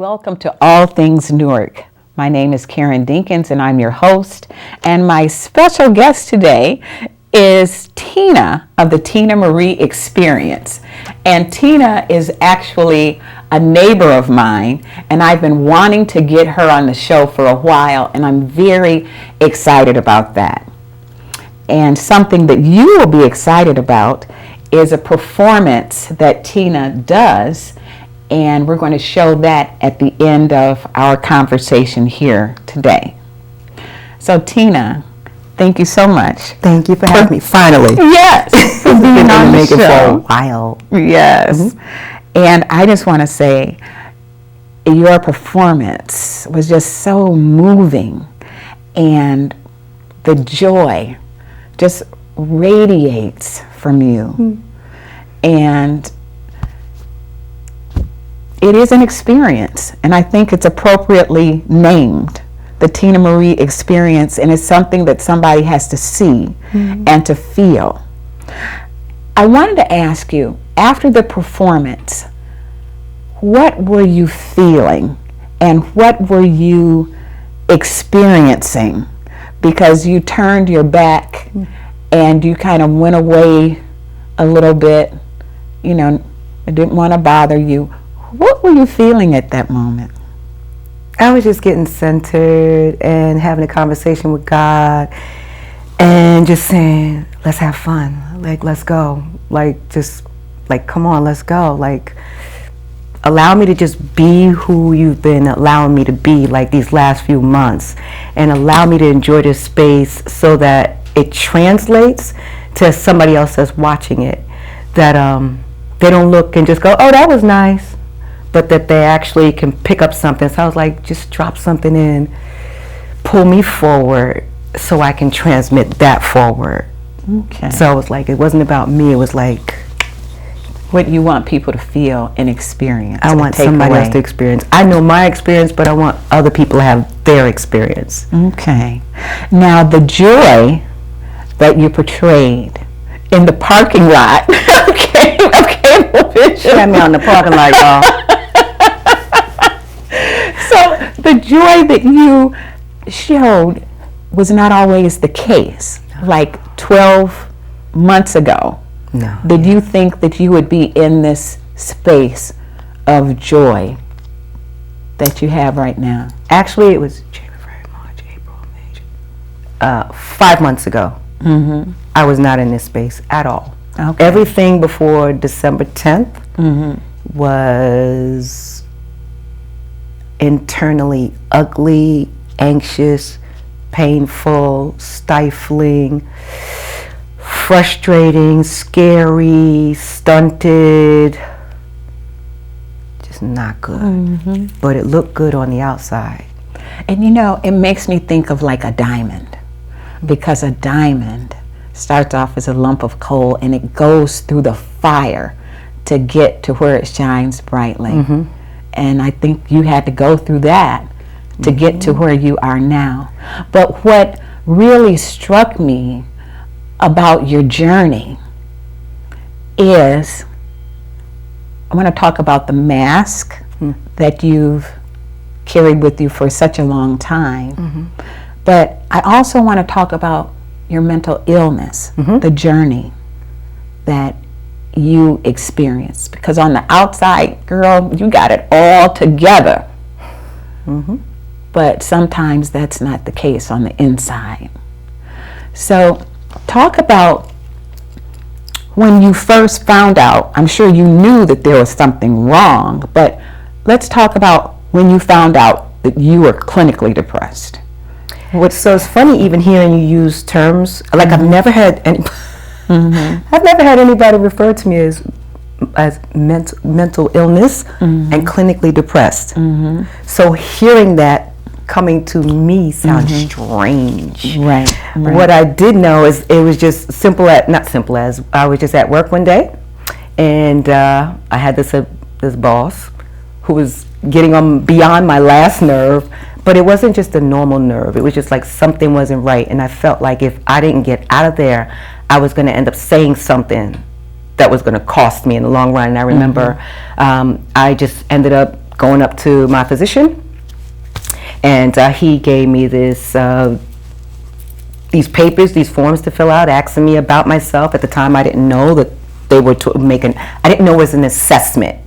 Welcome to All Things Newark. My name is Karen Dinkins and I'm your host. And my special guest today is Tina of the Tina Marie Experience. And Tina is actually a neighbor of mine, and I've been wanting to get her on the show for a while, and I'm very excited about that. And something that you will be excited about is a performance that Tina does, and we're going to show that at the end of our conversation here today. So Tina, thank you so much. Thank you for having me, finally. Yes. For being on the show. For a while. Yes. Mm-hmm. And I just want to say your performance was just so moving, and the joy just radiates from you. Mm-hmm. And it is an experience, and I think it's appropriately named the Tina Marie Experience, and it's something that somebody has to see and to feel. I wanted to ask you, after the performance, what were you feeling and what were you experiencing? Because you turned your back and you kind of went away a little bit, you know, I didn't want to bother you. What were you feeling at that moment? I was just getting centered and having a conversation with God and just saying, let's have fun. Like, let's go. Like, just, like, come on, let's go. Like, allow me to just be who you've been allowing me to be, like, these last few months. And allow me to enjoy this space so that it translates to somebody else that's watching it. That they don't look and just go, oh, that was nice. But that they actually can pick up something. So I was like, just drop something in, pull me forward so I can transmit that forward. Okay. So it was like, it wasn't about me, it was like, what you want people to feel and experience. I want somebody else to experience. I know my experience, but I want other people to have their experience. Okay. Now, the joy that you portrayed in the parking lot. Okay. She had me on the parking lot, y'all. So the joy that you showed was not always the case. Like 12 months ago, no. Did you think that you would be in this space of joy that you have right now? Actually, it was January, March, April, May. 5 months ago, I was not in this space at all. Okay. Everything before December 10th was internally ugly, anxious, painful, stifling, frustrating, scary, stunted, just not good. But it looked good on the outside. And you know, it makes me think of like a diamond, because a diamond starts off as a lump of coal and it goes through the fire to get to where it shines brightly. And I think you had to go through that to get to where you are now. But what really struck me about your journey is, I want to talk about the mask that you've carried with you for such a long time. But I also want to talk about your mental illness, the journey that you experienced. Because on the outside, girl, you got it all together. But sometimes that's not the case on the inside. So talk about when you first found out. I'm sure you knew that there was something wrong, but let's talk about when you found out that you were clinically depressed. So it's funny even hearing you use terms, like I've never had any, I've never had anybody refer to me as mental illness and clinically depressed. So hearing that coming to me sounds strange. Right. What I did know is it was just not simple as, I was just at work one day and I had this boss who was getting on beyond my last nerve. But it wasn't just a normal nerve. It was just like something wasn't right. And I felt like if I didn't get out of there, I was going to end up saying something that was going to cost me in the long run. And I remember I just ended up going up to my physician, and he gave me these papers, these forms to fill out, asking me about myself. At the time, I didn't know that they were I didn't know it was an assessment.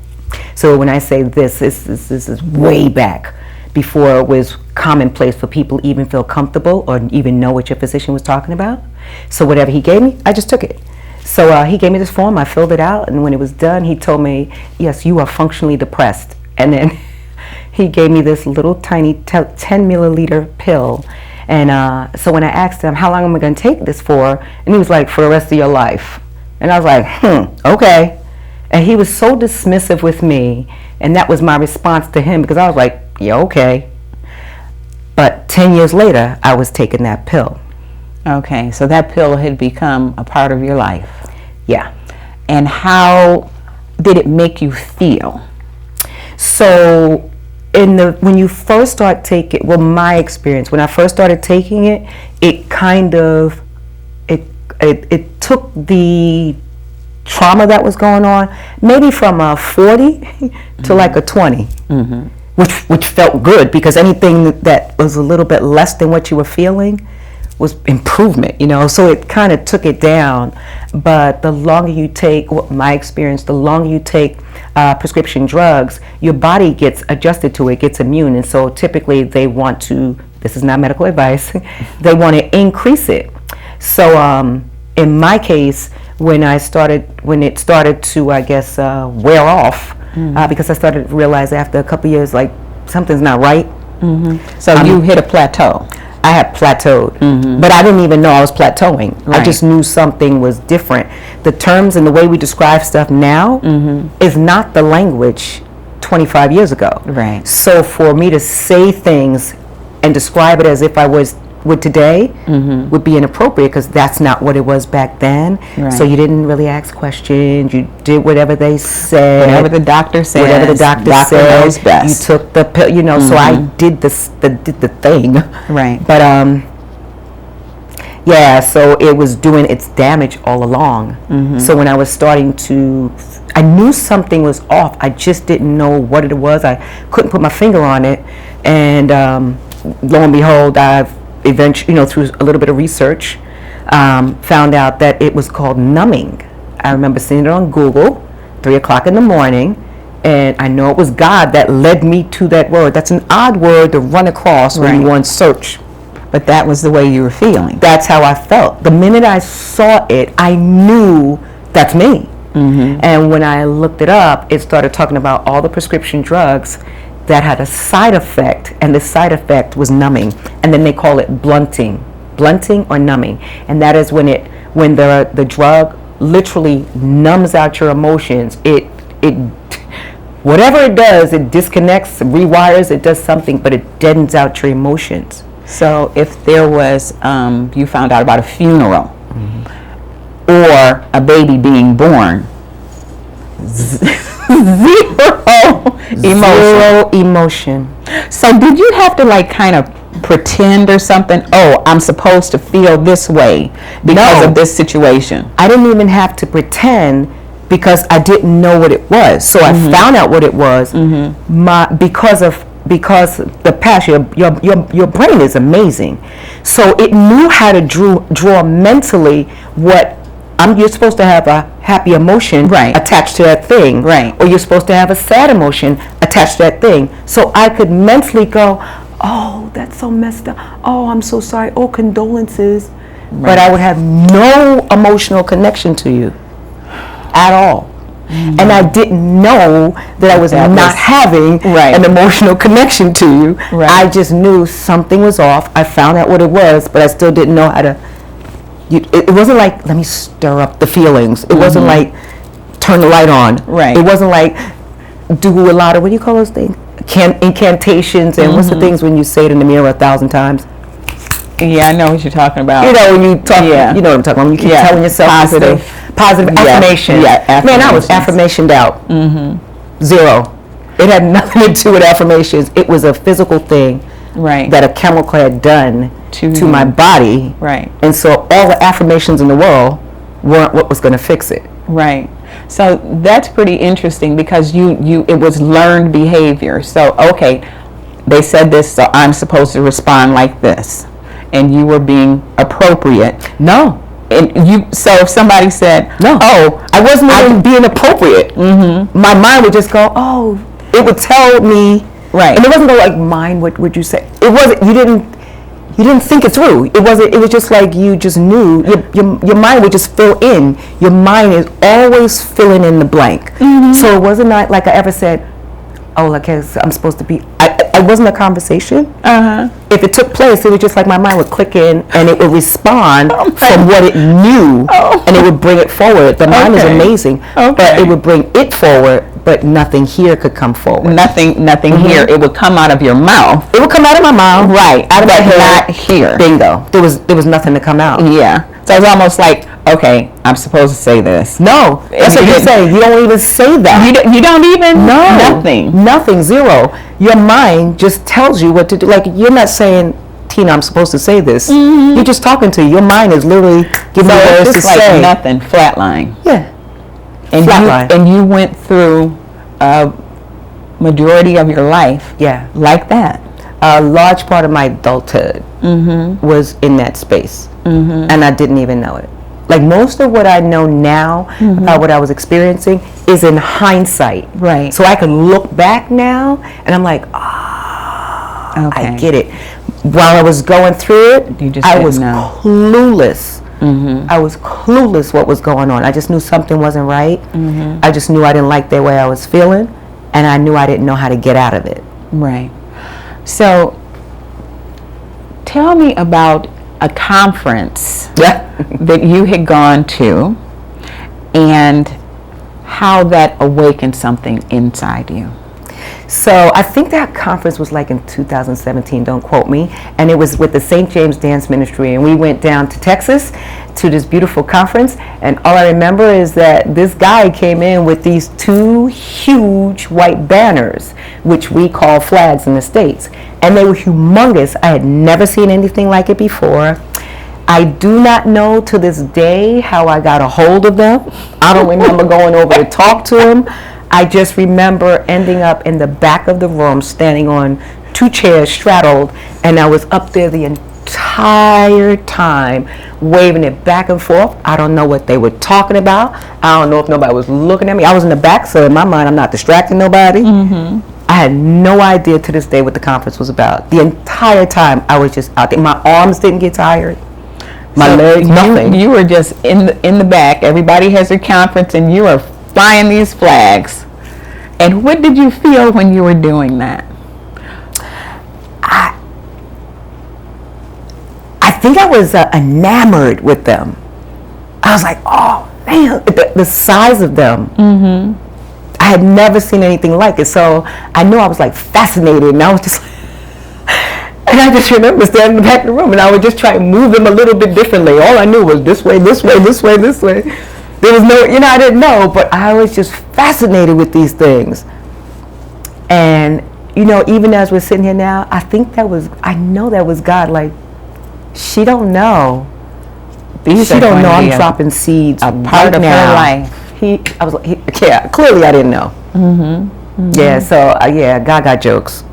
So when I say this is way back before it was commonplace for people to even feel comfortable or even know what your physician was talking about. So whatever he gave me, I just took it. So he gave me this form, I filled it out, and when it was done, he told me, yes, you are functionally depressed. And then he gave me this little tiny 10 milliliter pill. And so when I asked him, how long am I going to take this for? And he was like, for the rest of your life. And I was like, okay. And he was so dismissive with me, and that was my response to him, because I was like, yeah, okay. But 10 years later, I was taking that pill. Okay, so that pill had become a part of your life. Yeah. And how did it make you feel? So when you first start taking, well, my experience, when I first started taking it, it kind of, it took the trauma that was going on, maybe from a 40 to like a 20, which felt good, because anything that was a little bit less than what you were feeling was improvement, so it kind of took it down. But the longer you take, my experience, the longer you take prescription drugs, your body gets adjusted to it, gets immune, and so typically they want to, this is not medical advice, they want to increase it. So in my case, when it started to, I guess, wear off, because I started to realize after a couple years, like, something's not right. So you hit a plateau. I had plateaued, but I didn't even know I was plateauing. Right. I just knew something was different. The terms and the way we describe stuff now is not the language 25 years ago. Right. So for me to say things and describe it as if I would today would be inappropriate, because that's not what it was back then. Right. So you didn't really ask questions. You did whatever they said. Whatever the doctor says. Whatever the doctor knows said. best. You took the pill, so I did the thing. Right. But yeah, so it was doing its damage all along. So when I was starting to, I knew something was off. I just didn't know what it was. I couldn't put my finger on it. And lo and behold, I've eventually, through a little bit of research, found out that it was called numbing. I remember seeing it on Google, 3 o'clock in the morning, and I know it was God that led me to that word. That's an odd word to run across when you want search. But that was the way you were feeling. That's how I felt. The minute I saw it, I knew that's me. And when I looked it up, it started talking about all the prescription drugs that had a side effect, and the side effect was numbing, and then they call it blunting or numbing, and that is when the drug literally numbs out your emotions. It whatever it does, it disconnects, rewires, it does something, but it deadens out your emotions. So if there was, you found out about a funeral or a baby being born, zero emotion. So did you have to like kind of pretend or something? Oh, I'm supposed to feel this way because of this situation. I didn't even have to pretend, because I didn't know what it was. So I found out what it was because the past, your brain is amazing. So it knew how to draw mentally what you're supposed to have a happy emotion attached to that thing, or you're supposed to have a sad emotion attached to that thing. So I could mentally go, oh, that's so messed up. Oh, I'm so sorry. Oh, condolences. But I would have no emotional connection to you at all. And I didn't know that I was not having an emotional connection to you. I just knew something was off. I found out what it was, but I still didn't know how to. It wasn't like, let me stir up the feelings. It wasn't like, turn the light on. It wasn't like, do a lot of, what do you call those things? Incantations, and what's the things when you say it in the mirror 1,000 times? Yeah, I know what you're talking about. When you talk, you know what I'm talking about. When you keep telling yourself positive affirmation. Man, I was affirmationed out. Zero. It had nothing to do with affirmations. It was a physical thing that a chemical had done to my body. And so all the affirmations in the world weren't what was going to fix it. So that's pretty interesting because it was learned behavior. So okay, they said this, so I'm supposed to respond like this, and you were being appropriate. No. And so if somebody said, no, oh, I wasn't even being appropriate. Mm-hmm. My mind would just go, oh, it would tell me, right. And it wasn't like, mind, what would you say? It wasn't. You didn't think it through. It wasn't. It was just like you just knew. Your mind would just fill in. Your mind is always filling in the blank. Mm-hmm. So it wasn't like I ever said, oh, like I'm supposed to be. It wasn't a conversation. If it took place, it was just like my mind would click in and it would respond from what it knew, and it would bring it forward. The mind is amazing, but it would bring it forward, but nothing here could come forward. Nothing here. It would come out of your mouth. It would come out of my mouth, right? Out of my head. Not here. Bingo. There was nothing to come out. Yeah. So it's almost like, okay, I'm supposed to say this. No, that's what you say. You don't even say that. You don't even. No. Nothing. Zero. Your mind just tells you what to do. Like, you're not saying, Tina, I'm supposed to say this. Mm-hmm. You're just talking to you. Your mind is literally giving you words to like say. Nothing. Flatline. Yeah. And flatline. And you went through a majority of your life. Yeah. Like that. A large part of my adulthood was in that space, and I didn't even know it. Like, most of what I know now about what I was experiencing is in hindsight. Right. So I can look back now, and I'm like, I get it. While I was going through it, I was clueless. I was clueless what was going on. I just knew something wasn't right. I just knew I didn't like the way I was feeling, and I knew I didn't know how to get out of it. Right. So, tell me about a conference that you had gone to and how that awakened something inside you. So I think that conference was like in 2017, don't quote me, and it was with the St. James Dance Ministry, and we went down to Texas to this beautiful conference, and all I remember is that this guy came in with these two huge white banners, which we call flags in the States, and they were humongous. I had never seen anything like it before. I do not know to this day how I got a hold of them. I don't remember going over to talk to them. I just remember ending up in the back of the room, standing on two chairs straddled, and I was up there the entire time, waving it back and forth. I don't know what they were talking about. I don't know if nobody was looking at me. I was in the back, so in my mind, I'm not distracting nobody. I had no idea to this day what the conference was about. The entire time, I was just out there. My arms didn't get tired. My legs, nothing. You were just in the back. Everybody has their conference, and you were flying these flags. And what did you feel when you were doing that? I think I was enamored with them. I was like, oh man, the size of them. I had never seen anything like it. So I knew I was like fascinated, and I was just and I just remember standing in the back of the room, and I would just try to move them a little bit differently. All I knew was this way, this way, this way, this way. There was no, I didn't know, but I was just fascinated with these things. And, even as we're sitting here now, I know that was God. Like, she don't know. She don't know I'm dropping seeds a part of now. Her life. I was like, clearly I didn't know. Yeah, so, God got jokes.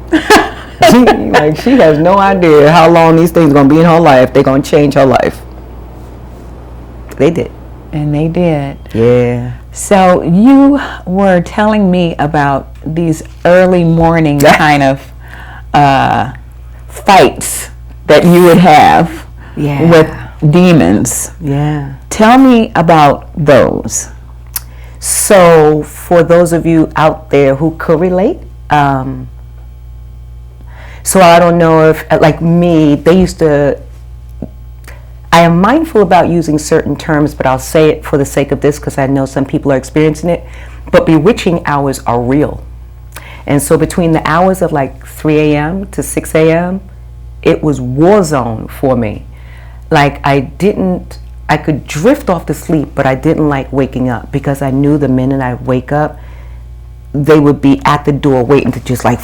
She has no idea how long these things are going to be in her life. They're going to change her life. They did. And they did. Yeah. So you were telling me about these early morning kind of fights that you would have with demons. Yeah. Tell me about those. So for those of you out there who could relate, so I don't know if, like me, they used to, I am mindful about using certain terms, but I'll say it for the sake of this because I know some people are experiencing it. But bewitching hours are real. And so between the hours of like 3 a.m. to 6 a.m., it was war zone for me. Like I could drift off to sleep, but I didn't like waking up because I knew the minute I wake up, they would be at the door waiting to just like